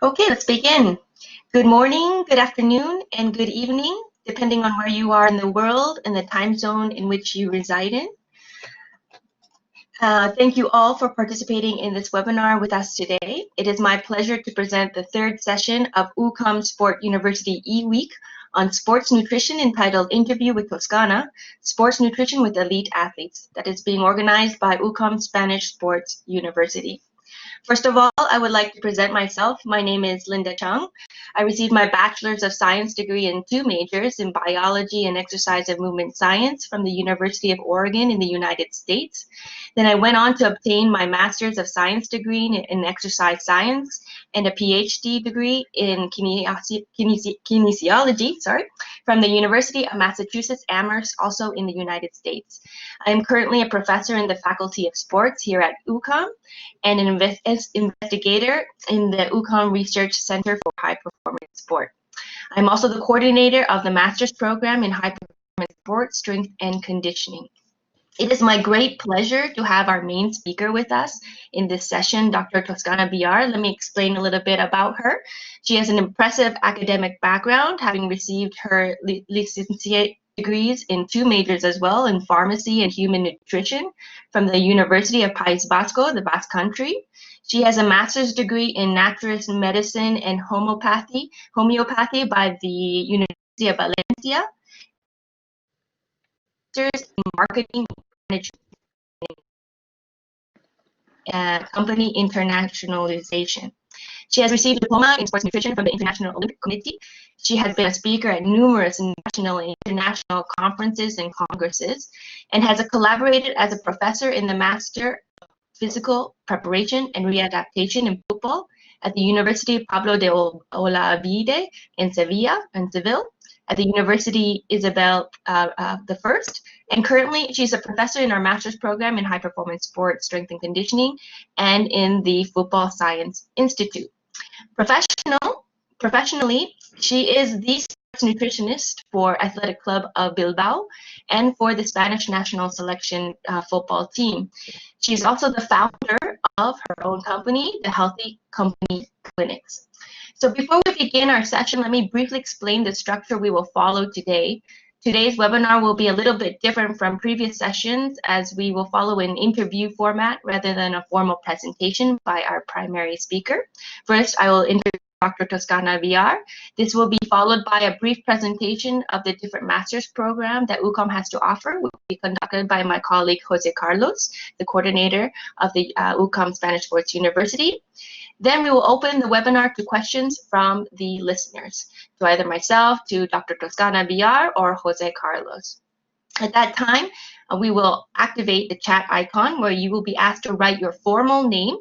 Okay, let's begin. Good morning, good afternoon, and good evening, depending on where you are in the world and the time zone in which you reside in. Thank you all for participating in this webinar with us today. It is my pleasure to present the third session of UCAM Sport University E-Week on sports nutrition entitled Interview with Toscana, Sports Nutrition with Elite Athletes, that is being organized by UCAM Spanish Sports University. First of all, I would like to present myself. My name is Linda Chung. I received my Bachelor's of Science degree in 2 majors in Biology and Exercise and Movement Science from the University of Oregon in the United States. Then I went on to obtain my Master's of Science degree in Exercise Science and a PhD degree in kinesiology, from the University of Massachusetts Amherst, also in the United States. I am currently a professor in the Faculty of Sports here at UCAM and an investigator in the UCAM Research Center for High Performance Sport. I'm also the coordinator of the Master's Program in High Performance Sport, Strength and Conditioning. It is my great pleasure to have our main speaker with us in this session, Dr. Toscana Viar. Let me explain a little bit about her. She has an impressive academic background, having received her licentiate degrees in 2 majors as well, in pharmacy and human nutrition from the University of País Vasco, the Basque Country. She has a master's degree in natural medicine and homeopathy by the University of Valencia. Master's in marketing management, company internationalization. She has received a diploma in sports nutrition from the International Olympic Committee. She has been a speaker at numerous national and international conferences and congresses, and has collaborated as a professor in the Master of Physical Preparation and Readaptation in Football at the University Pablo de Olavide in Seville, at the University Isabel I, and currently she's a professor in our master's program in high performance sports, strength and conditioning, and in the Football Science Institute. Professionally, she is the sports nutritionist for Athletic Club of Bilbao and for the Spanish national selection football team. She's also the founder of her own company, the Healthy Company Clinics. So before we begin our session, let me briefly explain the structure we will follow today. Today's webinar will be a little bit different from previous sessions, as we will follow an interview format rather than a formal presentation by our primary speaker. First, I will introduce Dr. Toscana Viar. This will be followed by a brief presentation of the different master's program that UCAM has to offer, which will be conducted by my colleague José Carlos, the coordinator of the UCAM Spanish Sports University. Then we will open the webinar to questions from the listeners, to either myself, to Dr. Toscana Viar, or José Carlos. At that time, we will activate the chat icon where you will be asked to write your formal name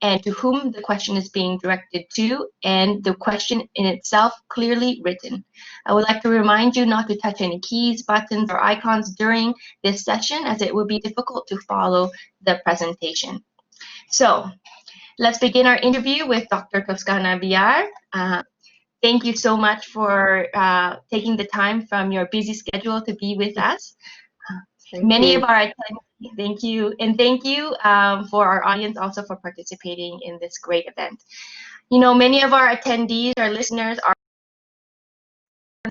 and to whom the question is being directed to, and the question in itself clearly written. I would like to remind you not to touch any keys, buttons, or icons during this session, as it will be difficult to follow the presentation. So, let's begin our interview with Dr. Toscana Viar. Thank you so much for taking the time from your busy schedule to be with us. Many of our attendees, thank you, and thank you for our audience also for participating in this great event. You know, many of our attendees, our listeners, are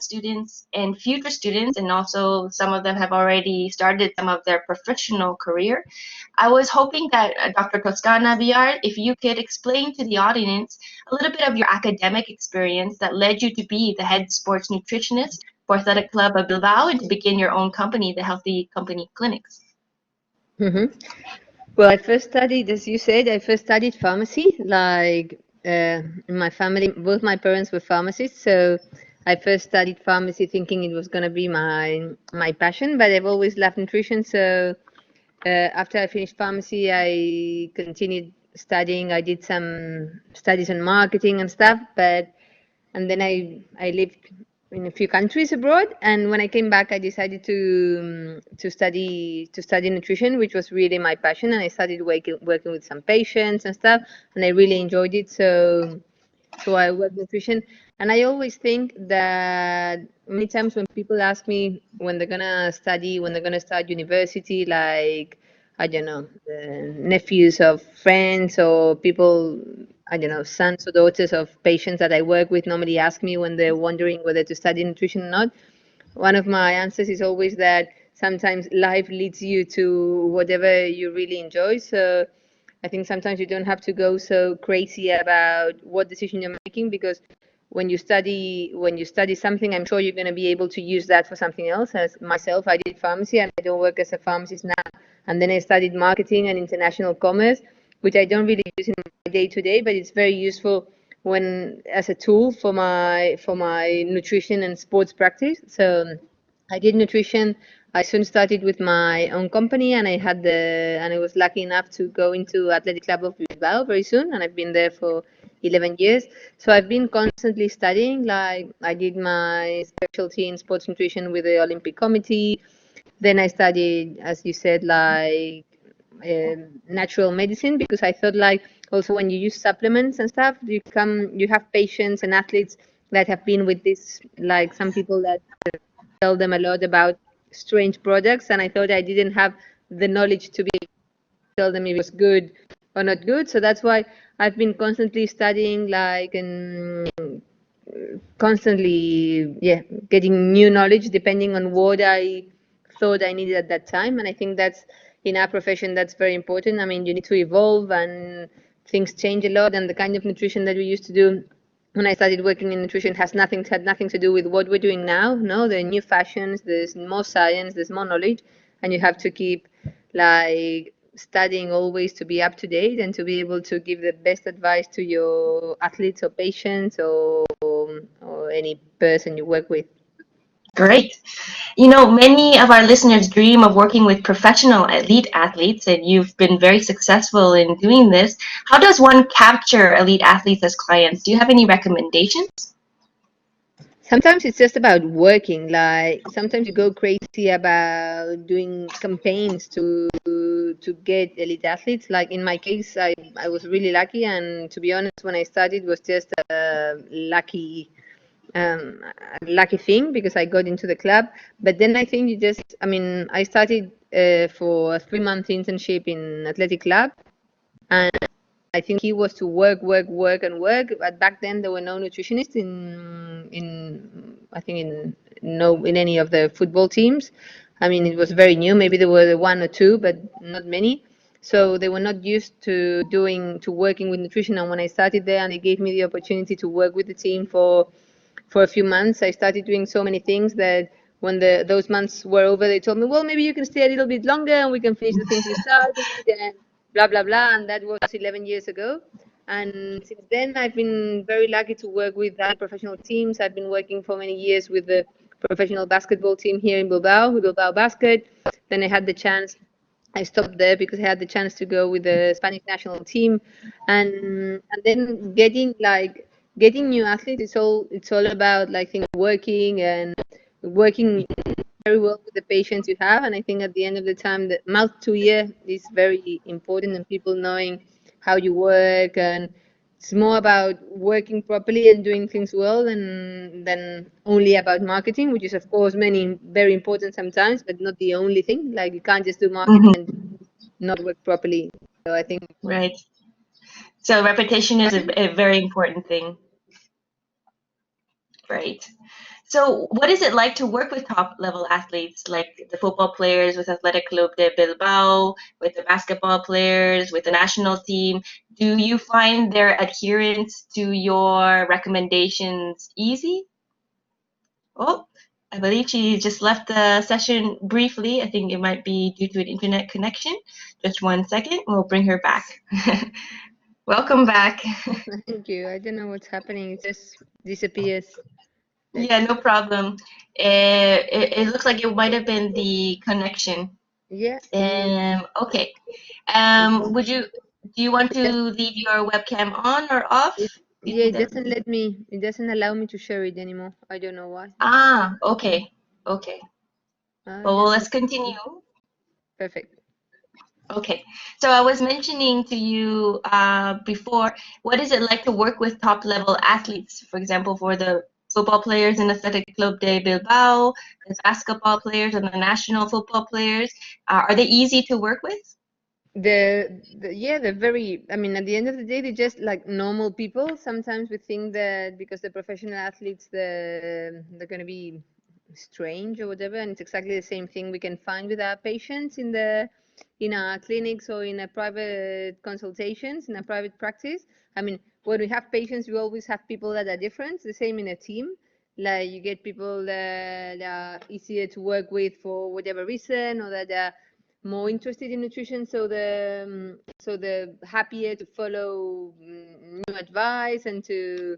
students and future students, and also some of them have already started some of their professional career. I was hoping that Dr. Toscana Viar, if you could explain to the audience a little bit of your academic experience that led you to be the head sports nutritionist for Athletic Club of Bilbao and to begin your own company, the Healthy Company Clinics. Well, I first studied, as you said, pharmacy. Like in my family, both my parents were pharmacists, so I first studied pharmacy thinking it was going to be my passion, but I've always loved nutrition. So after I finished pharmacy, I continued studying. I did some studies on marketing and stuff, and then I lived in a few countries abroad. And when I came back, I decided to study nutrition, which was really my passion. And I started working with some patients and stuff, and I really enjoyed it. So I work nutrition. And I always think that many times when people ask me when they're gonna start university, like, I don't know, the nephews of friends or people I don't know, sons or daughters of patients that I work with normally ask me when they're wondering whether to study nutrition or not. One of my answers is always that sometimes life leads you to whatever you really enjoy. So I think sometimes you don't have to go so crazy about what decision you're making, because when you study something, I'm sure you're going to be able to use that for something else. As myself, I did pharmacy and I don't work as a pharmacist now. And then I studied marketing and international commerce, which I don't really use in my day to day, but it's very useful when as a tool for my nutrition and sports practice. So I did nutrition. I soon started with my own company, and I was lucky enough to go into Athletic Club of Bilbao very soon, and I've been there for 11 years. So I've been constantly studying. Like I did my specialty in sports nutrition with the Olympic Committee. Then I studied, as you said, like natural medicine, because I thought like also when you use supplements and stuff, you have patients and athletes that have been with this, like some people that tell them a lot about strange products, and I thought I didn't have the knowledge to be able to tell them if it was good or not good. So that's why I've been constantly studying, like, and constantly, yeah, getting new knowledge depending on what I thought I needed at that time. And I think that's in our profession, that's very important. I mean, you need to evolve, and things change a lot. And the kind of nutrition that we used to do when I started working in nutrition had nothing to do with what we're doing now. No, there are new fashions, there's more science, there's more knowledge, and you have to keep like studying always to be up to date and to be able to give the best advice to your athletes or patients or any person you work with. Great. Many of our listeners dream of working with professional elite athletes, and you've been very successful in doing this. How does one capture elite athletes as clients? Do you have any recommendations? Sometimes it's just about working. Like sometimes you go crazy about doing campaigns to get elite athletes. Like in my case, I was really lucky, and to be honest, when I started, it was just a lucky thing because I got into the club. But then I think I started for a 3-month internship in athletic club, and I think he was to work, work, work, and work. But back then there were no nutritionists in any of the football teams. I mean, it was very new. Maybe there were one or two, but not many. So they were not used to working with nutrition. And when I started there, and they gave me the opportunity to work with the team for a few months, I started doing so many things that when those months were over, they told me, well, maybe you can stay a little bit longer and we can finish the things you started and blah, blah, blah. And that was 11 years ago. And since then, I've been very lucky to work with other professional teams. I've been working for many years with the professional basketball team here in Bilbao, with Bilbao Basket. Then I stopped there because I had the chance to go with the Spanish national team, and then getting new athletes. It's all about like working and working very well with the patients you have. And I think at the end of the time, the mouth to ear is very important, and people knowing how you work, and it's more about working properly and doing things well than only about marketing, which is of course many very important sometimes, but not the only thing. Like you can't just do marketing and not work properly. So I think Right. So repetition is a very important thing. Right. So what is it like to work with top level athletes, like the football players with Athletic Club de Bilbao, with the basketball players, with the national team? Do you find their adherence to your recommendations easy? Oh, I believe she just left the session briefly. I think it might be due to an internet connection. Just 1 second, we'll bring her back. Welcome back. thank you. I don't know what's happening. It just disappears. Yeah, no problem. It looks like it might have been the connection. Yeah. Okay. It, Do you want it, to does- leave your webcam on or off? it, You yeah, see it the doesn't let me. It doesn't allow me to share it anymore. I don't know why. okay. Okay. Well, Just let's continue. perfect. Okay. So I was mentioning to you before, what is it like to work with top level athletes? For example, for the football players in Athletic Club de Bilbao, the basketball players and the national football players. Are they easy to work with? They're very, I mean, at the end of the day, they're just like normal people. Sometimes we think that because they're professional athletes, they're going to be strange or whatever, and it's exactly the same thing we can find with our patients in our clinics or in a private consultations, in a private practice. I mean, when we have patients, we always have people that are different. The same in a team. Like you get people that are easier to work with for whatever reason, or that are more interested in nutrition, so the happier to follow new advice and to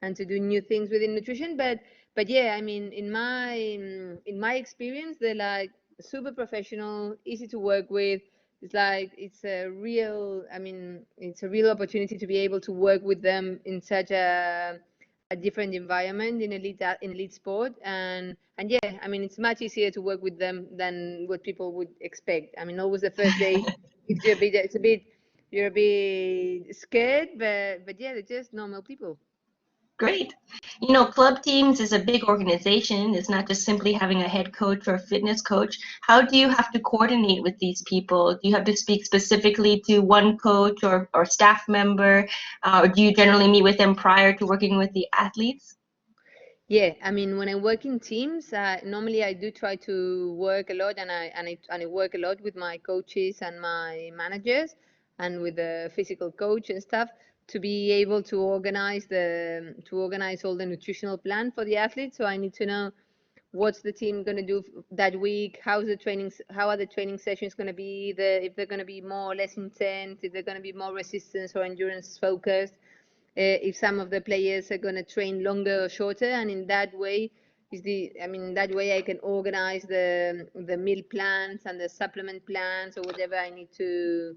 do new things within nutrition. But yeah, I mean, in my experience, they're like super professional, easy to work with. It's like it's a real opportunity to be able to work with them in such a different environment in elite sport, and yeah, I mean, it's much easier to work with them than what people would expect. I mean, always the first day you're a bit scared, but yeah, they're just normal people. Great. You know, club teams is a big organization. It's not just simply having a head coach or a fitness coach. How do you have to coordinate with these people? Do you have to speak specifically to one coach or staff member? Or do you generally meet with them prior to working with the athletes? Yeah, I mean, when I work in teams, normally I do try to work a lot, and I work a lot with my coaches and my managers, and with the physical coach and stuff, to be able to organize all the nutritional plan for the athletes. So I need to know what's the team going to do that week, how are the training sessions going to be, if they're going to be more or less intense, if they're going to be more resistance or endurance focused, if some of the players are going to train longer or shorter, and in that way that way I can organize the meal plans and the supplement plans or whatever I need to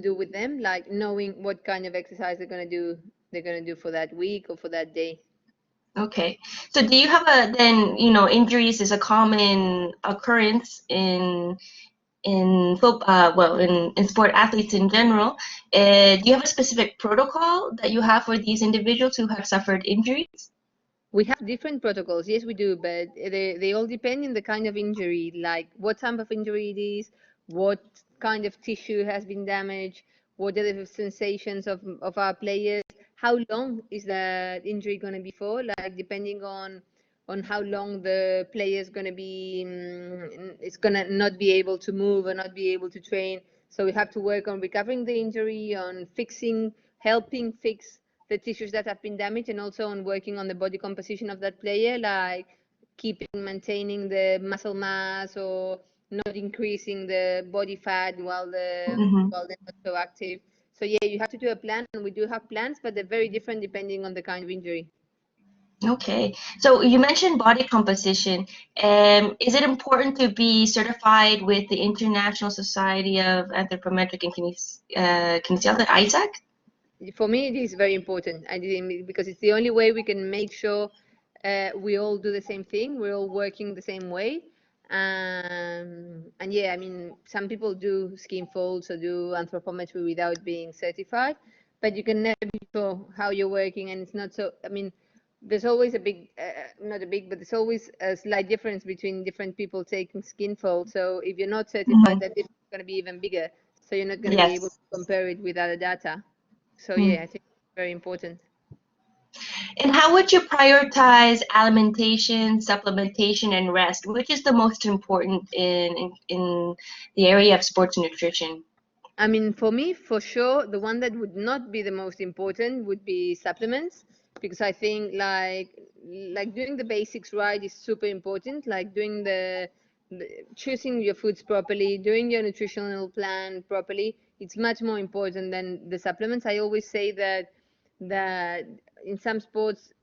do with them, like knowing what kind of exercise they're going to do for that week or for that day. Okay. So do you have injuries is a common occurrence in football, in sport athletes in general. Do you have a specific protocol that you have for these individuals who have suffered injuries? We have different protocols, yes, we do, but they all depend on the kind of injury, like what type of injury it is, what kind of tissue has been damaged, what are the sensations of our players, how long is that injury going to be for, like depending on how long the player is going to be, it's going to not be able to move or not be able to train. So we have to work on recovering the injury, on helping fix the tissues that have been damaged, and also on working on the body composition of that player, like maintaining the muscle mass or not increasing the body fat while they're not so active. So yeah, you have to do a plan, and we do have plans, but they're very different depending on the kind of injury. Okay, so you mentioned body composition. Is it important to be certified with the International Society of Anthropometric and Kinesiology, ISAC? For me, it is very important. Because it's the only way we can make sure we all do the same thing. We're all working the same way. And yeah, I mean, some people do skin folds or do anthropometry without being certified, but you can never be sure how you're working. And it's not so, I mean, there's always but there's always a slight difference between different people taking skin folds. So if you're not certified, that difference is going to be even bigger. So you're not going to be able to compare it with other data. So yeah, I think it's very important. And how would you prioritize alimentation, supplementation, and rest? Which is the most important in the area of sports nutrition? I mean, for me, for sure, the one that would not be the most important would be supplements, because I think like doing the basics right is super important. Like doing choosing your foods properly, doing your nutritional plan properly, it's much more important than the supplements. I always say that in some sports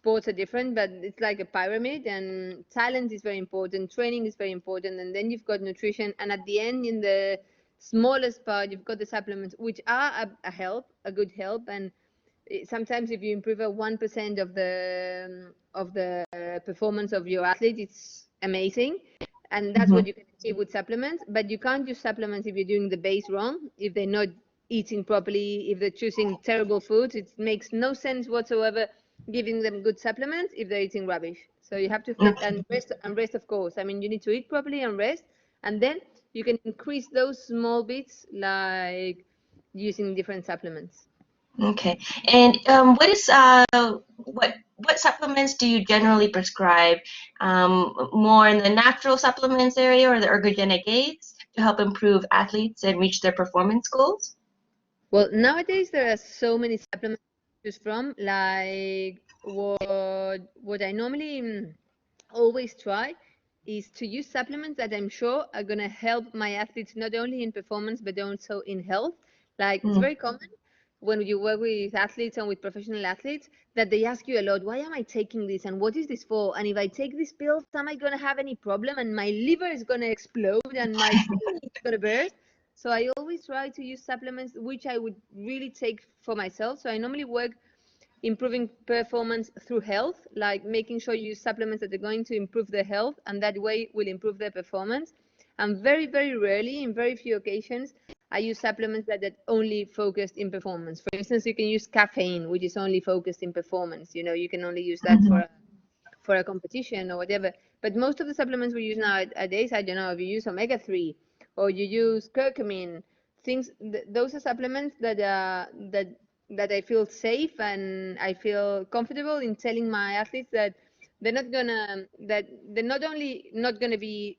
are different, but it's like a pyramid, and talent is very important, training is very important, and then you've got nutrition, and at the end, in the smallest part, you've got the supplements, which are a good help. And sometimes if you improve 1% of the performance of your athlete, it's amazing, and that's what you can achieve with supplements. But you can't use supplements if you're doing the base wrong, if they're not eating properly, if they're choosing terrible foods. It makes no sense whatsoever giving them good supplements if they're eating rubbish. So you have to fit and rest, of course. I mean, you need to eat properly and rest, and then you can increase those small bits like using different supplements. Okay. And what supplements do you generally prescribe? More in the natural supplements area or the ergogenic aids to help improve athletes and reach their performance goals? Well, nowadays there are so many supplements to choose from. Like what I normally always try is to use supplements that I'm sure are gonna help my athletes not only in performance but also in health. Like it's very common when you work with athletes and with professional athletes that they ask you a lot, why am I taking this and what is this for? And if I take this pill, am I gonna have any problem and my liver is gonna explode and my kidney is gonna burst? So I always try to use supplements which I would really take for myself. So I normally work improving performance through health, like making sure you use supplements that are going to improve their health and that way will improve their performance. And very, very rarely, in very few occasions, I use supplements that are only focused in performance. For instance, you can use caffeine, which is only focused in performance. You know, you can only use that for a competition or whatever. But most of the supplements we use nowadays, I don't know, if you use omega-3 or you use curcumin, things, those are supplements that I feel safe and I feel comfortable in telling my athletes that they're not only not gonna be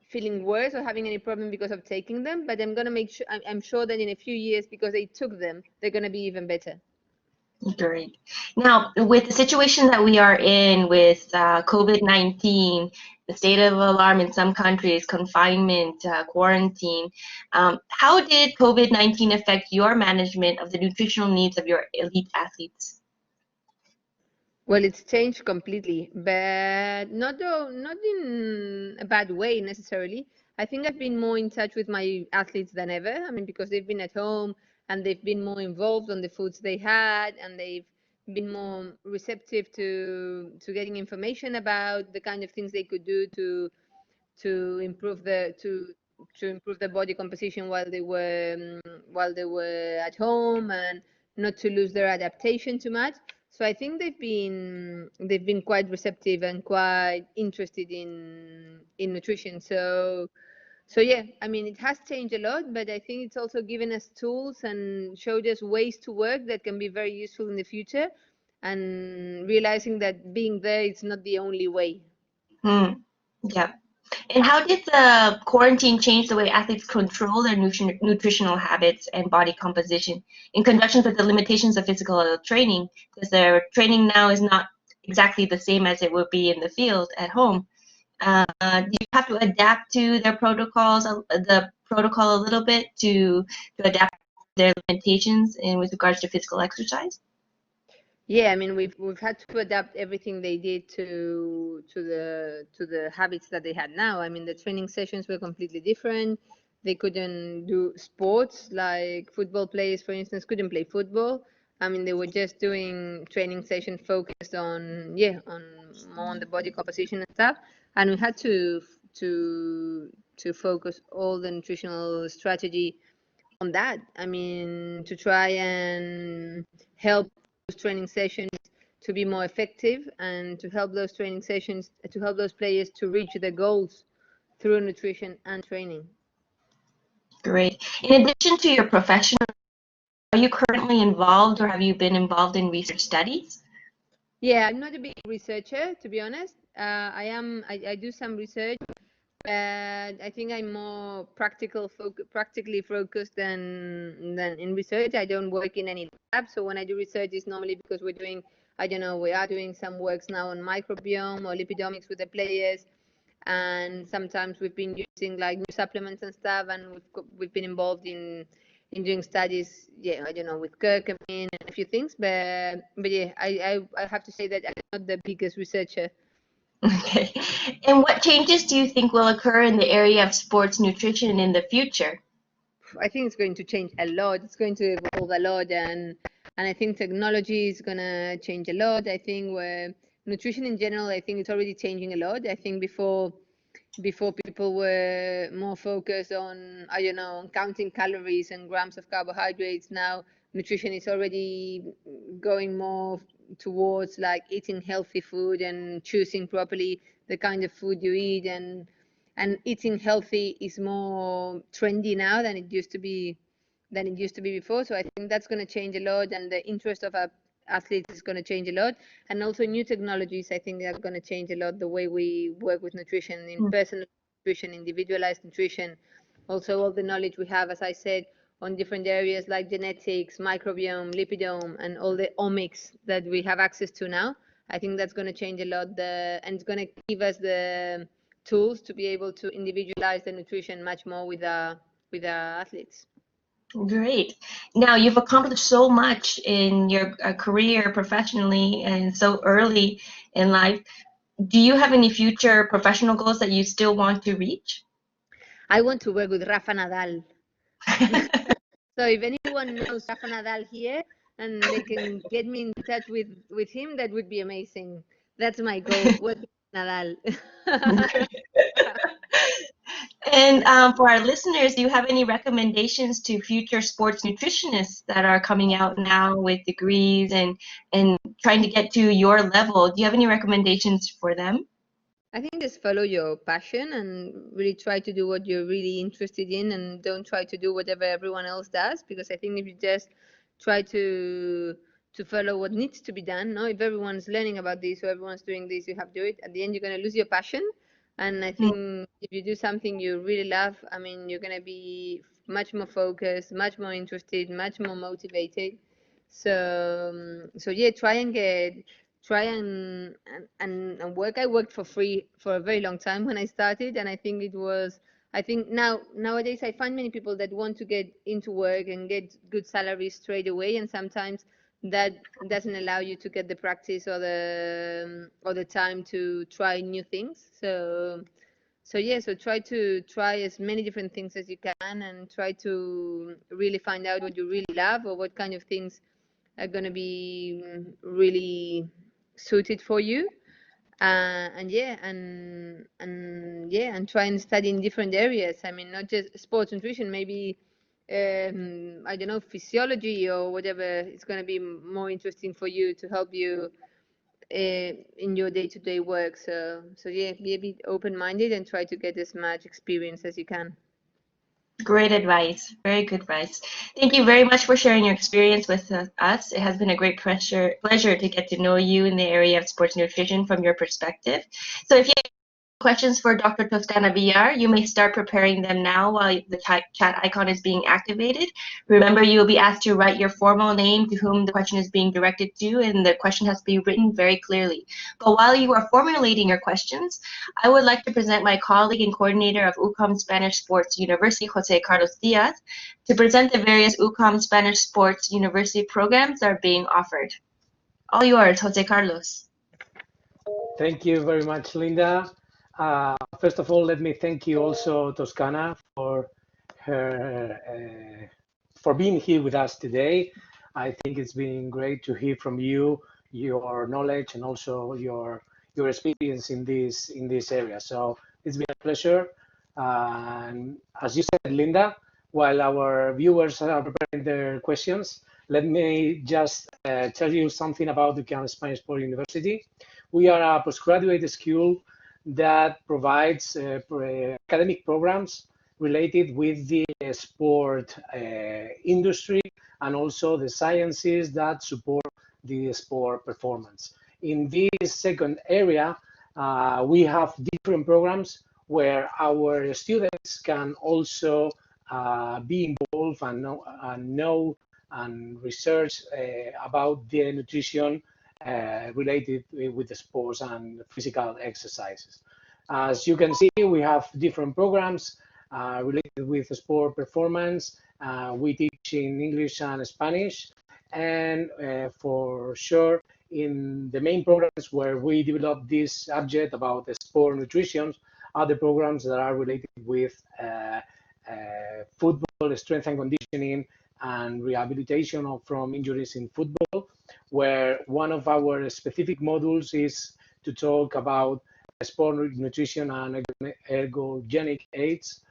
feeling worse or having any problem because of taking them, but I'm gonna make sure I'm sure that in a few years, because they took them, they're gonna be even better. Great. Now, with the situation that we are in with COVID-19, the state of alarm in some countries, confinement, quarantine, how did COVID-19 affect your management of the nutritional needs of your elite athletes? Well, it's changed completely, but not in a bad way necessarily. I think I've been more in touch with my athletes than ever. I mean, because they've been at home and they've been more involved on the foods they had, and they've been more receptive to getting information about the kind of things they could do to improve to improve the body composition while they were at home and not to lose their adaptation too much. So I think they've been quite receptive and quite interested in nutrition. So yeah, I mean it has changed a lot, but I think it's also given us tools and showed us ways to work that can be very useful in the future, and realizing that being there is not the only way. Yeah. And how did the quarantine change the way athletes control their nutritional habits and body composition in conjunction with the limitations of physical training? Because their training now is not exactly the same as it would be in the field at home. Do you have to adapt to their protocols, the protocol a little bit to adapt their limitations in with regards to physical exercise? Yeah, I mean we've had to adapt everything they did to the habits that they had now. I mean the training sessions were completely different. They couldn't do sports, like football players, for instance, couldn't play football. I mean they were just doing training sessions focused on on more on the body composition and stuff. And we had to focus all the nutritional strategy on that. I mean to try and help those training sessions to be more effective and to help those training sessions to help those players to reach their goals through nutrition and training. Great. In addition to your professional, are you currently involved or have you been involved in research studies? Yeah, I'm not a big researcher, to be honest. I do some research, but I think I'm more practically focused than in research. I don't work in any lab, so when I do research, it's normally because we're doing, I don't know, we are doing some works now on microbiome or lipidomics with the players, and sometimes we've been using like new supplements and stuff, and we've been involved in doing studies, I don't know, with curcumin and a few things, but yeah, I have to say that I'm not the biggest researcher. Okay. And what changes do you think will occur in the area of sports nutrition in the future? I think it's going to change a lot. It's going to evolve a lot, and I think technology is gonna change a lot. I think where nutrition in general, I think it's already changing a lot. I think before people were more focused on, I don't know, on counting calories and grams of carbohydrates. Now nutrition is already going more towards like eating healthy food and choosing properly the kind of food you eat, and eating healthy is more trendy now than it used to be before. So I think that's going to change a lot, and the interest of our athletes is going to change a lot. And also new technologies, I think, are going to change a lot the way we work with nutrition, in personal nutrition, individualized nutrition. Also, all the knowledge we have, as I said, on different areas like genetics, microbiome, lipidome, and all the omics that we have access to now. I think that's going to change a lot, and it's going to give us the tools to be able to individualize the nutrition much more with our athletes. Great. Now, you've accomplished so much in your career professionally and so early in life. Do you have any future professional goals that you still want to reach? I want to work with Rafa Nadal. So if anyone knows Rafa Nadal here and they can get me in touch with him, that would be amazing. That's my goal, work with Nadal. And for our listeners, do you have any recommendations to future sports nutritionists that are coming out now with degrees and trying to get to your level? Do you have any recommendations for them? I think just follow your passion and really try to do what you're really interested in, and don't try to do whatever everyone else does, because I think if you just try to follow what needs to be done, no, if everyone's learning about this or everyone's doing this, you have to do it. At the end, you're going to lose your passion. And I think if you do something you really love, I mean, you're going to be much more focused, much more interested, much more motivated. So yeah, try and work. I worked for free for a very long time when I started, and I think nowadays I find many people that want to get into work and get good salaries straight away, and sometimes that doesn't allow you to get the practice or the time to try new things. So try as many different things as you can, and try to really find out what you really love or what kind of things are going to be really suited for you. And try and study in different areas. I mean, not just sports nutrition, maybe I don't know, physiology or whatever. It's going to be more interesting for you to help you in your day-to-day work. So yeah, be a bit open-minded and try to get as much experience as you can. Great advice. Very good advice. Thank you very much for sharing your experience with us. It has been a great pleasure to get to know you in the area of sports nutrition from your perspective. So if you have questions for Dr. Toscana Viar, you may start preparing them now while the chat icon is being activated. Remember, you will be asked to write your formal name, to whom the question is being directed to, and the question has to be written very clearly. But while you are formulating your questions, I would like to present my colleague and coordinator of UCAM Spanish Sports University, José Carlos Díaz, to present the various UCAM Spanish Sports University programs that are being offered. All yours, José Carlos. Thank you very much, Linda. First of all, let me thank you also, Toscana, for being here with us today. I think it's been great to hear from you, your knowledge, and also your experience in this area. So it's been a pleasure. And as you said, Linda, while our viewers are preparing their questions, let me just tell you something about the UCAM Spanish Sports University. We are a postgraduate school that provides academic programs related with the sport industry and also the sciences that support the sport performance. In this second area, we have different programs where our students can also be involved and know and research about the nutrition related with the sports and physical exercises. As you can see, we have different programs related with sport performance. We teach in English and Spanish, and for sure, in the main programs where we develop this subject about the sport nutrition, are the programs that are related with football, strength and conditioning, and rehabilitation from injuries in football, where one of our specific modules is to talk about sport nutrition and ergogenic aids.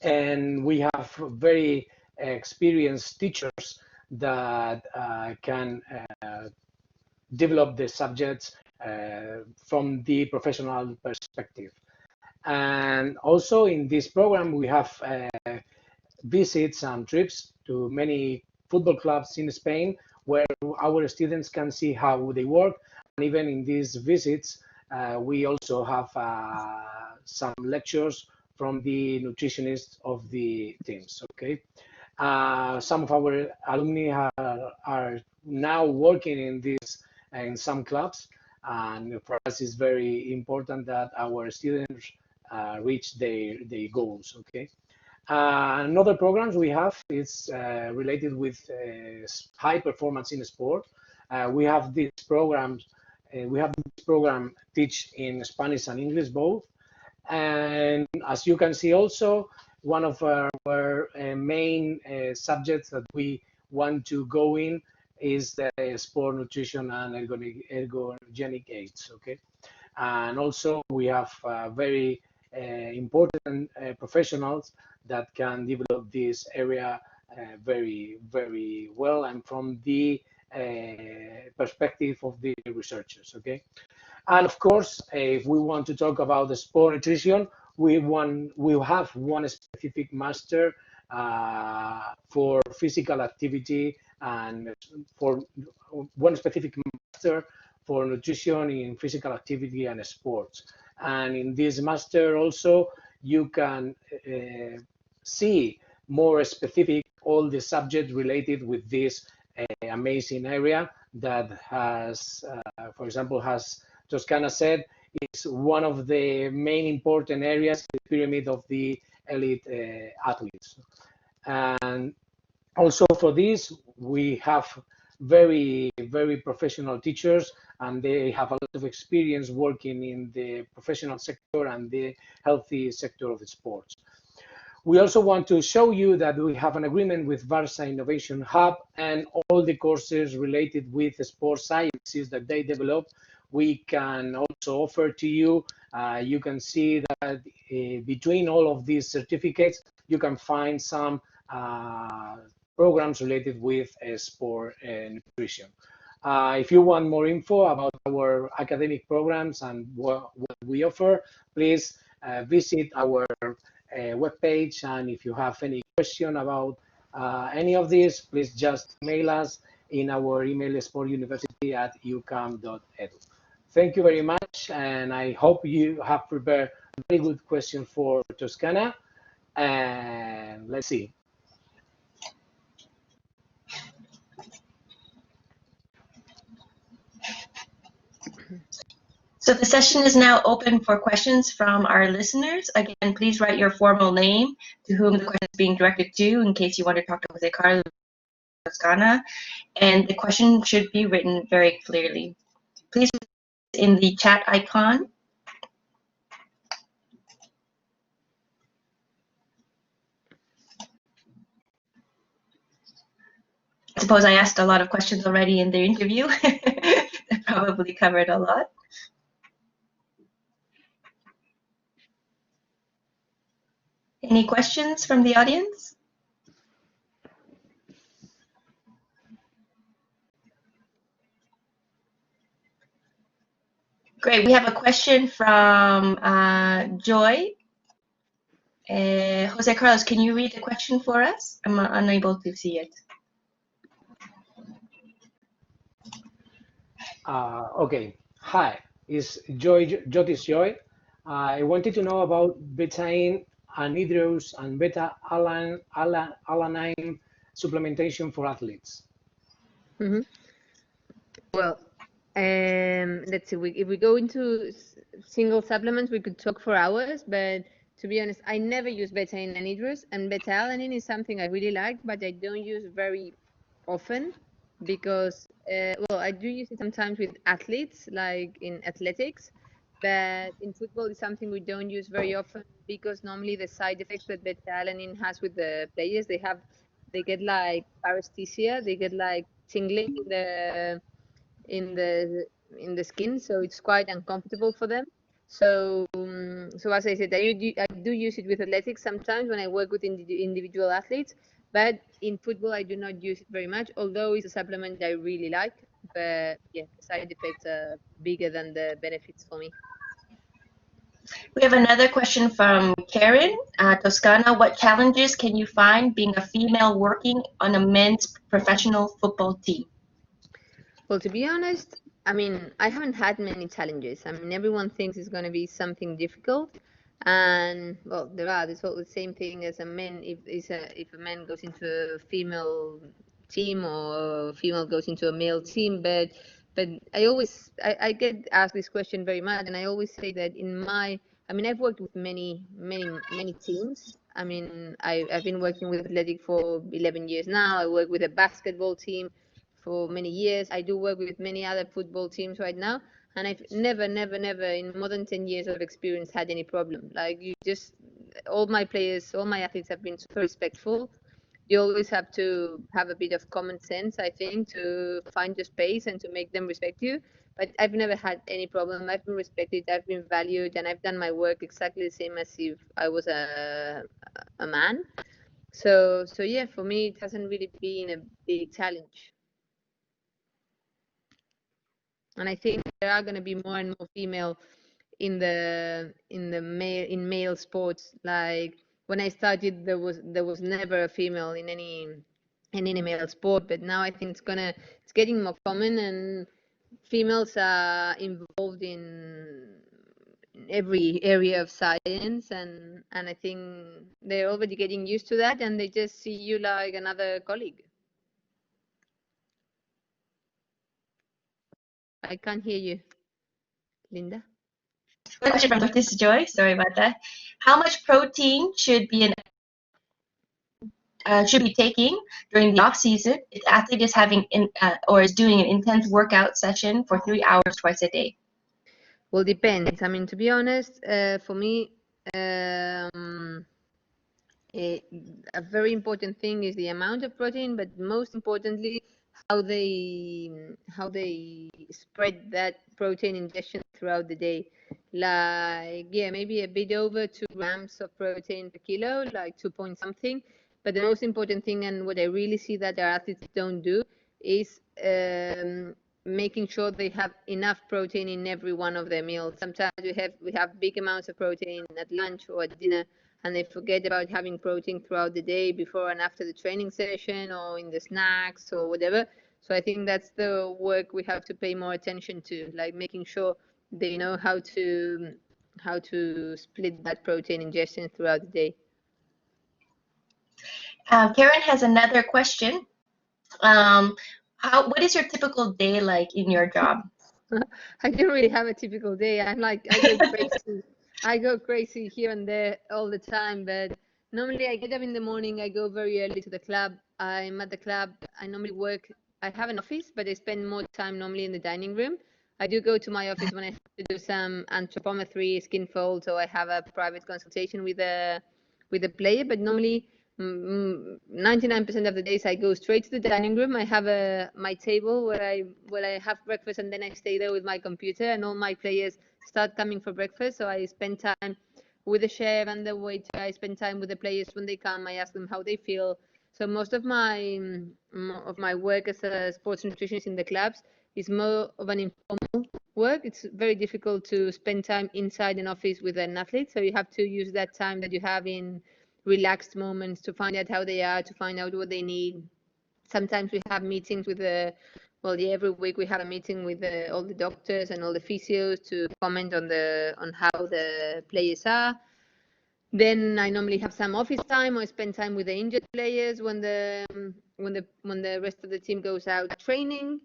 And we have very experienced teachers that can develop the subjects from the professional perspective. And also in this program, we have visits and trips to many football clubs in Spain where our students can see how they work. And even in these visits, we also have some lectures from the nutritionists of the teams. Okay, some of our alumni are now working in some clubs, and for us it's very important that our students reach their goals. Okay. Another programs we have is related with high performance in sport. We have these programs. We have this program teach in Spanish and English both. And as you can see, also one of our main subjects that we want to go in is the sport nutrition and ergogenic aids. Okay, and also we have very important professionals that can develop this area very, very well, and from the perspective of the researchers. Okay, and of course, if we want to talk about the sport nutrition, we have one specific master for physical activity, and for one specific master for nutrition in physical activity and sports. And in this master also, you can see more specific all the subjects related with this amazing area that has, for example, has Toscana said, is one of the main important areas in the pyramid of the elite athletes. And also for this, we have very, very professional teachers, and they have a lot of experience working in the professional sector and the healthy sector of the sports. We also want to show you that we have an agreement with Barça Innovation Hub, and all the courses related with sports sciences that they develop, we can also offer to you. You can see that between all of these certificates, you can find some programs related with sport and nutrition. If you want more info about our academic programs and what we offer, please visit our webpage. And if you have any question about any of this, please just mail us in our email sportuniversity@ucam.edu. Thank you very much, and I hope you have prepared a very good question for Toscana. And let's see. So the session is now open for questions from our listeners. Again, please write your formal name, to whom the question is being directed to, in case you want to talk to José Carlos Toscana, and the question should be written very clearly. Please in the chat icon. I suppose I asked a lot of questions already in the interview. That probably covered a lot. Any questions from the audience? Great, we have a question from Joy. José Carlos, can you read the question for us? I'm unable to see it. Okay. Hi, it's Jyoti's Joy. I wanted to know about betaine, anhydrous, and beta-alanine supplementation for athletes. Mm-hmm. Well, let's see. If we go into single supplements, we could talk for hours. But to be honest, I never use betaine and anhydrous, and beta-alanine is something I really like, but I don't use very often because, well, I do use it sometimes with athletes, like in athletics, but in football, it's something we don't use very often because normally the side effects that beta-alanine has with the players, they get like paresthesia, they get like tingling in the skin, so it's quite uncomfortable for them. So as I said, I do use it with athletics sometimes when I work with individual athletes, but in football I do not use it very much, although it's a supplement I really like. But yeah, the side effects are bigger than the benefits for me. We have another question from Karen, Toscana. What challenges can you find being a female working on a men's professional football team? Well, to be honest, I mean, I haven't had many challenges. I mean, everyone thinks it's going to be something difficult, and well, there are. It's all the same thing as a man. If a man goes into a female team or a female goes into a male team, but I get asked this question very much, and I always say that I mean, I've worked with many teams. I mean, I've been working with athletic for 11 years now. I work with a basketball team for many years. I do work with many other football teams right now, and I've never in more than 10 years of experience had any problem. Like all my players, all my athletes have been super respectful. You always have to have a bit of common sense, I think, to find your space and to make them respect you. But I've never had any problem. I've been respected, I've been valued, and I've done my work exactly the same as if I was a man. So yeah, for me, it hasn't really been a big challenge. And I think there are going to be more and more female in male sports. Like when I started, there was never a female in any male sport, but now I think it's getting more common, and females are involved in every area of science, and I think they're already getting used to that, and they just see you like another colleague. I can't hear you, Linda. Question from Dr. Joy. Sorry about that. How much protein should be taking during the off season if the athlete is having or is doing an intense workout session for 3 hours twice a day? Well, depends. I mean, to be honest, for me, a very important thing is the amount of protein, but most importantly, how they spread that protein ingestion throughout the day. Like, yeah, maybe a bit over 2 grams of protein per kilo, like 2 point something. But the most important thing, and what I really see that our athletes don't do, is making sure they have enough protein in every one of their meals. Sometimes we have big amounts of protein at lunch or at dinner, and they forget about having protein throughout the day, before and after the training session, or in the snacks or whatever. So I think that's the work we have to pay more attention to, like making sure they know how to split that protein ingestion throughout the day. Karen has another question. What is your typical day like in your job? I don't really have a typical day. I go crazy. I go crazy here and there all the time, but normally I get up in the morning, I go very early to the club. I'm at the club. I normally work. I have an office, but I spend more time normally in the dining room. I do go to my office when I have to do some anthropometry, skin folds, or I have a private consultation with a player, but normally 99% of the days I go straight to the dining room. I have my table where I have breakfast, and then I stay there with my computer, and all my players start coming for breakfast. So I spend time with the chef and the waiter. I spend time with the players when they come. I ask them how they feel. So most of my work as a sports nutritionist in the clubs is more of an informal work. It's very difficult to spend time inside an office with an athlete. So you have to use that time that you have in relaxed moments to find out how they are, to find out what they need. Sometimes we have meetings with every week we have a meeting with all the doctors and all the physios to comment on how the players are. Then I normally have some office time, or spend time with the injured players when the rest of the team goes out training.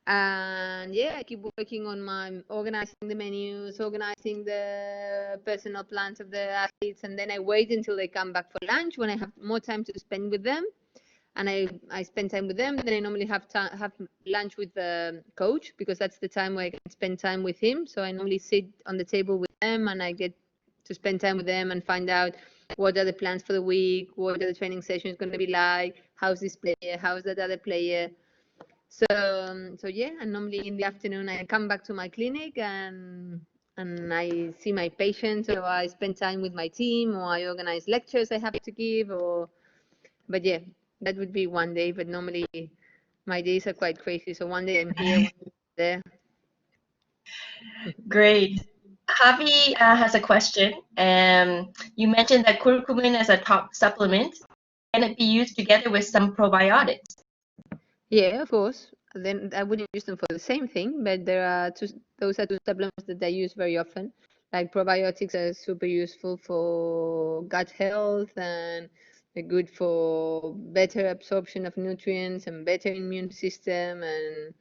And yeah, I keep working on organizing the menus, organizing the personal plans of the athletes, and then I wait until they come back for lunch when I have more time to spend with them. And I spend time with them. Then I normally have lunch with the coach, because that's the time where I can spend time with him. So I normally sit on the table with them, and I get to spend time with them and find out what are the plans for the week, what are the training sessions going to be like, how's this player, how's that other player. So yeah, and normally in the afternoon I come back to my clinic and I see my patients, or I spend time with my team, or I organize lectures I have to give, but yeah, that would be one day. But normally my days are quite crazy. So one day I'm here, one day I'm there. Great. Javi has a question. You mentioned that curcumin is a top supplement. Can it be used together with some probiotics? Yeah, of course. Then I wouldn't use them for the same thing, but those are two supplements that I use very often. Like probiotics are super useful for gut health and they're good for better absorption of nutrients and better immune system. And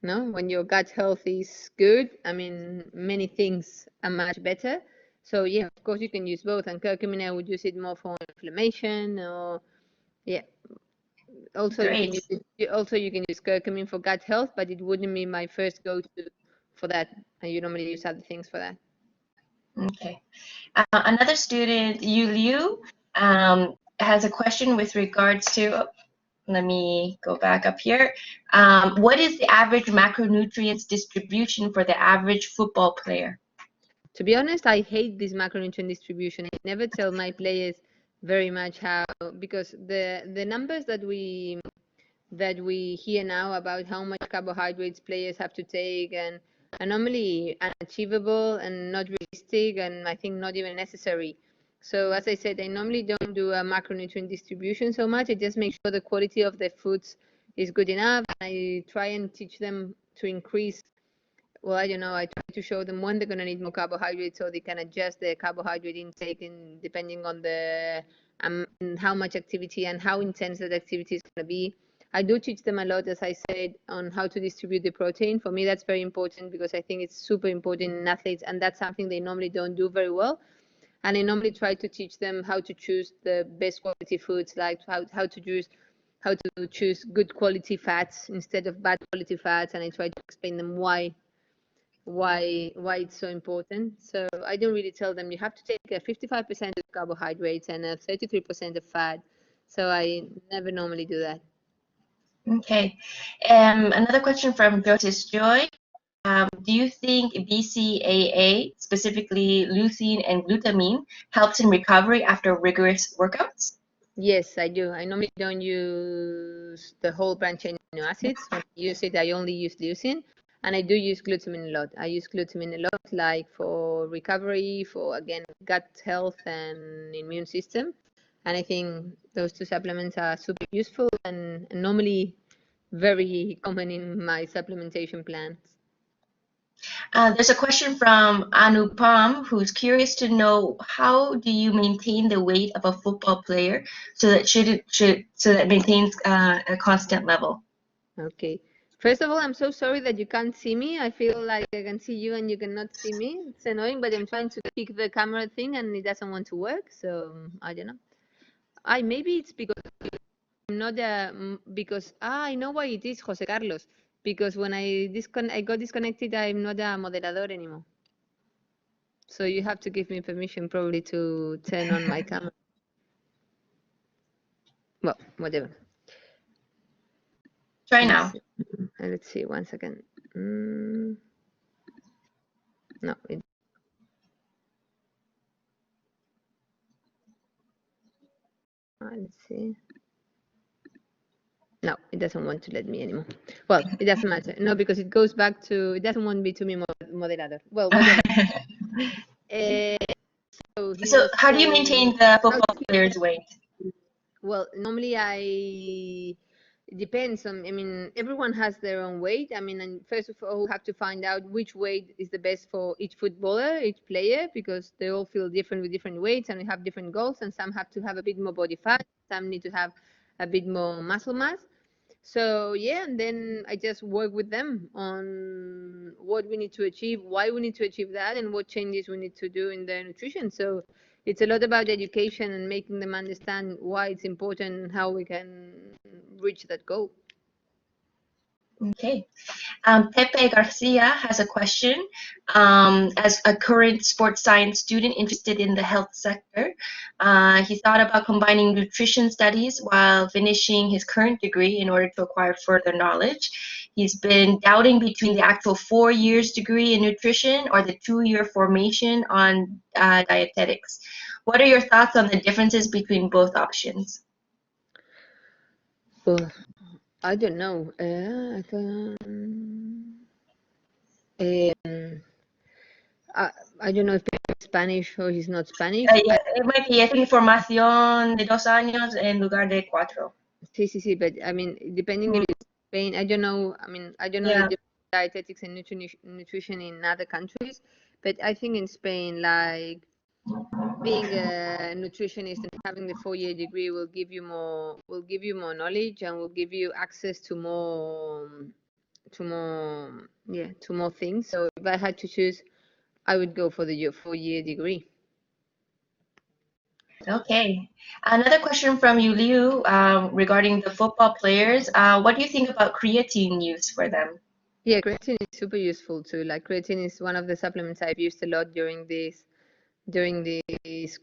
no, when your gut health is good, I mean, many things are much better. So yeah, of course you can use both. And curcumin, I would use it more for inflammation or yeah. Also, Great. you can use curcumin for gut health, but it wouldn't be my first go-to for that. And you normally use other things for that. Okay. Another student, Yu Liu, has a question with regards to, let me go back up here. What is the average macronutrients distribution for the average football player? To be honest, I hate this macronutrient distribution. I never tell my players very much how, because the numbers that we hear now about how much carbohydrates players have to take and are normally unachievable and not realistic and I think not even necessary. So as I said, I normally don't do a macronutrient distribution so much. I just make sure the quality of the foods is good enough. I try and teach them to increase. Well, I don't know. I try to show them when they're going to need more carbohydrates so they can adjust their carbohydrate intake in, depending on the and how much activity and how intense that activity is going to be. I do teach them a lot, as I said, on how to distribute the protein. For me, that's very important because I think it's super important in athletes, and that's something they normally don't do very well. And I normally try to teach them how to choose the best quality foods, like how to choose good quality fats instead of bad quality fats, and I try to explain them why it's so important. So I don't really tell them you have to take a 55% of carbohydrates and a 33% of fat. So I never normally do that. Okay. Another question from José Joy. Do you think BCAA, specifically leucine and glutamine, helps in recovery after rigorous workouts? Yes, I do. I normally don't use the whole branch amino acids. When I use it, I only use leucine. And I do use glutamine a lot. I use glutamine a lot, like for recovery, for, again, gut health and immune system. And I think those two supplements are super useful and normally very common in my supplementation plans. There's a question from Anupam, who's curious to know, how do you maintain the weight of a football player so that it maintains a constant level? Okay. First of all, I'm so sorry that you can't see me. I feel like I can see you and you cannot see me. It's annoying, but I'm trying to pick the camera thing and it doesn't want to work. So I don't know. Maybe it's because I'm not because I know why it is, José Carlos. Because when I got disconnected, I'm not a moderador anymore. So you have to give me permission probably to turn on my camera. Well, whatever. Try now. Let's see, 1 second. No, let's see. No, it doesn't want to let me anymore. Well, it doesn't matter. No, because it goes back to, it doesn't want me to be moderador. Well, whatever. So how do you maintain the football player's weight? Well, normally it depends on, I mean, everyone has their own weight. I mean, and first of all, we have to find out which weight is the best for each footballer, each player, because they all feel different with different weights and we have different goals. And some have to have a bit more body fat, some need to have a bit more muscle mass. So yeah, and then I just work with them on what we need to achieve, why we need to achieve that, and what changes we need to do in their nutrition. So it's a lot about education and making them understand why it's important and how we can reach that goal. Okay. Pepe Garcia has a question. As a current sports science student interested in the health sector, he thought about combining nutrition studies while finishing his current degree in order to acquire further knowledge. He's been doubting between the actual 4 years degree in nutrition or the 2-year formation on dietetics. What are your thoughts on the differences between both options? Well, I don't know. I don't know if he's Spanish or he's not Spanish. Yeah, it might be, I think, formación de 2 años en lugar de 4. Sí, but I mean, depending if it's Spain, I don't know. I mean, I don't know the Yeah. different dietetics and nutrition in other countries, but I think in Spain, like being a nutritionist and having the 4-year degree will give you more knowledge and will give you access to more things. So if I had to choose, I would go for the 4-year degree. Okay. Another question from Liu, regarding the football players. What do you think about creatine use for them? Yeah, creatine is super useful too. Like creatine is one of the supplements I've used a lot during this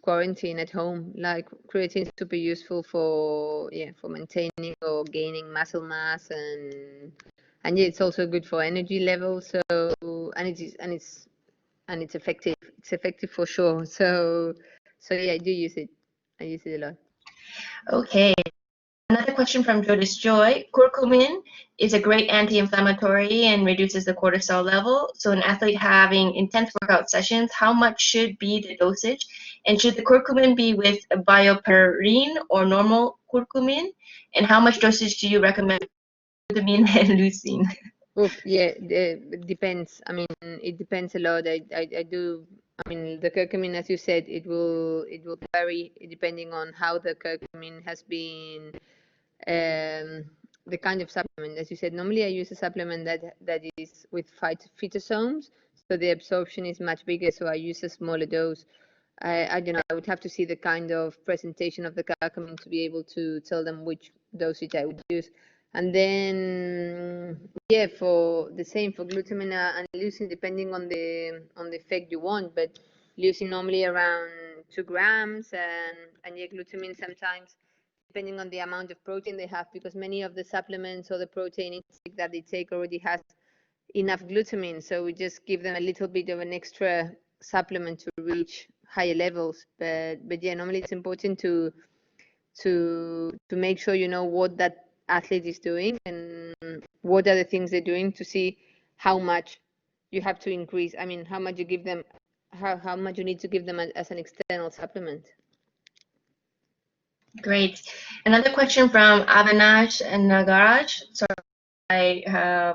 quarantine at home. Like creatine is super useful for maintaining or gaining muscle mass, and yeah, it's also good for energy levels. So and it's effective. It's effective for sure. So yeah, I do use it. I use it a lot. Okay. Another question from Joy. Curcumin is a great anti-inflammatory and reduces the cortisol level. So an athlete having intense workout sessions, how much should be the dosage? And should the curcumin be with bioperine or normal curcumin? And how much dosage do you recommend for curcumin and leucine? Oof, yeah, it depends. I mean, it depends a lot. I do. I mean, the curcumin, as you said, it will vary depending on how the curcumin has been, the kind of supplement. As you said, normally I use a supplement that is with phytosomes, so the absorption is much bigger. So I use a smaller dose. I don't know. I would have to see the kind of presentation of the curcumin to be able to tell them which dosage I would use. And then, yeah, for the same for glutamine and leucine, depending on the effect you want, but leucine normally around 2 grams, and yeah, glutamine sometimes depending on the amount of protein they have, because many of the supplements or the protein intake that they take already has enough glutamine, so we just give them a little bit of an extra supplement to reach higher levels. But yeah, normally it's important to make sure you know what that athlete is doing and what are the things they're doing to see how much you have to increase. I mean, how much you give them, how much you need to give them as an external supplement. Great. Another question from Avinash and Nagaraj. Sorry, I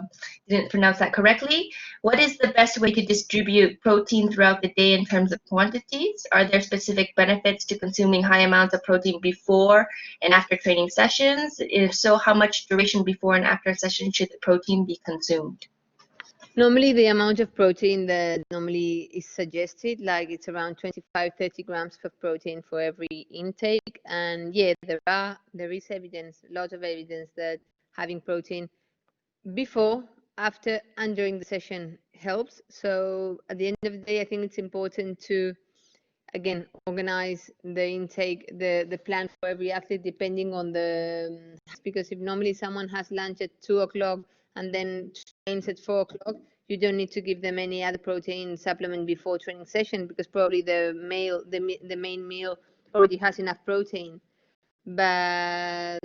didn't pronounce that correctly. What is the best way to distribute protein throughout the day in terms of quantities? Are there specific benefits to consuming high amounts of protein before and after training sessions? If so, how much duration before and after a session should the protein be consumed? Normally, the amount of protein that normally is suggested, like it's around 25-30 grams of protein for every intake. And yeah, there is evidence, a lot of evidence that having protein before, after, and during the session helps. So at the end of the day, I think it's important to, again, organize the intake, the plan for every athlete depending on the, because if normally someone has lunch at 2 o'clock and then trains at 4 o'clock, you don't need to give them any other protein supplement before training session, because probably the main meal already has enough protein. But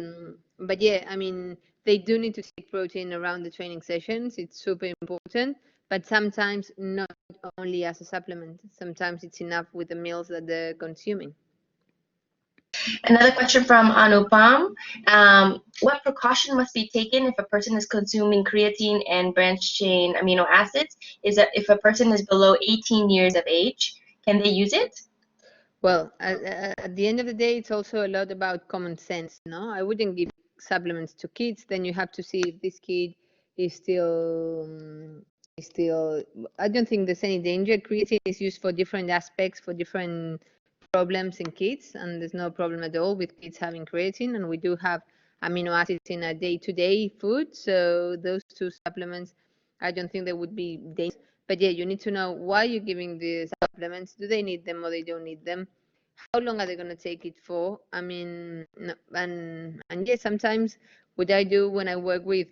yeah, I mean, they do need to take protein around the training sessions. It's super important, but sometimes not only as a supplement. Sometimes it's enough with the meals that they're consuming. Another question from Anupam. What precaution must be taken if a person is consuming creatine and branched chain amino acids? Is that if a person is below 18 years of age, can they use it? Well, at the end of the day, it's also a lot about common sense. No, I wouldn't give supplements to kids. Then you have to see if this kid is still. I don't think there's any danger. Creatine is used for different aspects, for different problems in kids, and there's no problem at all with kids having creatine. And we do have amino acids in our day-to-day food, so those two supplements, I don't think they would be dangerous. But yeah, you need to know why you're giving the supplements. Do they need them or they don't need them? How long are they going to take it for? I mean, no, and yeah, sometimes what I do when I work with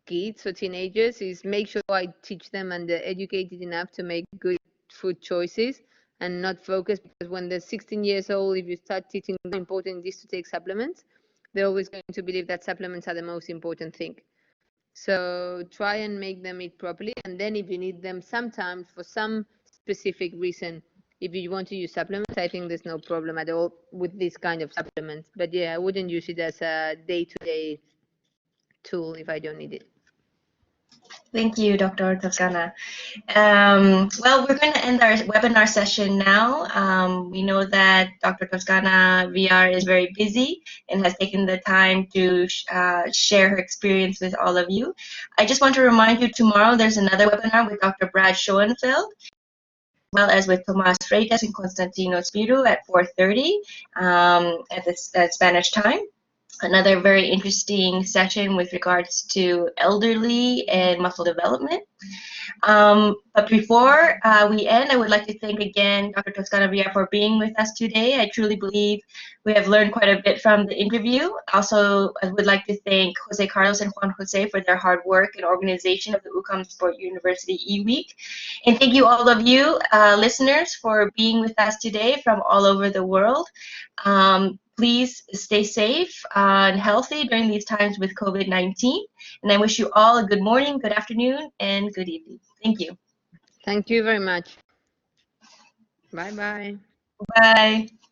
kids or teenagers is make sure I teach them and they're educated enough to make good food choices and not focus, because when they're 16 years old, if you start teaching them how important it is to take supplements, they're always going to believe that supplements are the most important thing. So try and make them eat properly, and then if you need them sometimes for some specific reason. If you want to use supplements, I think there's no problem at all with this kind of supplements. But yeah, I wouldn't use it as a day-to-day tool if I don't need it. Thank you, Dr. Toscana. Well, we're going to end our webinar session now. We know that Dr. Toscana Viar is very busy and has taken the time to share her experience with all of you. I just want to remind you, tomorrow there's another webinar with Dr. Brad Schoenfeld, as well as with Tomás Freitas and Constantino Spiru at 4:30 at Spanish time. Another very interesting session with regards to elderly and muscle development. But before we end, I would like to thank again Dr. Toscana Viar for being with us today. I truly believe we have learned quite a bit from the interview. Also, I would like to thank José Carlos and Juan José for their hard work and organization of the UCAM Sport University E-Week. And thank you all of you listeners for being with us today from all over the world. Please stay safe and healthy during these times with COVID-19. And I wish you all a good morning, good afternoon, and good evening. Thank you. Thank you very much. Bye-bye. Bye.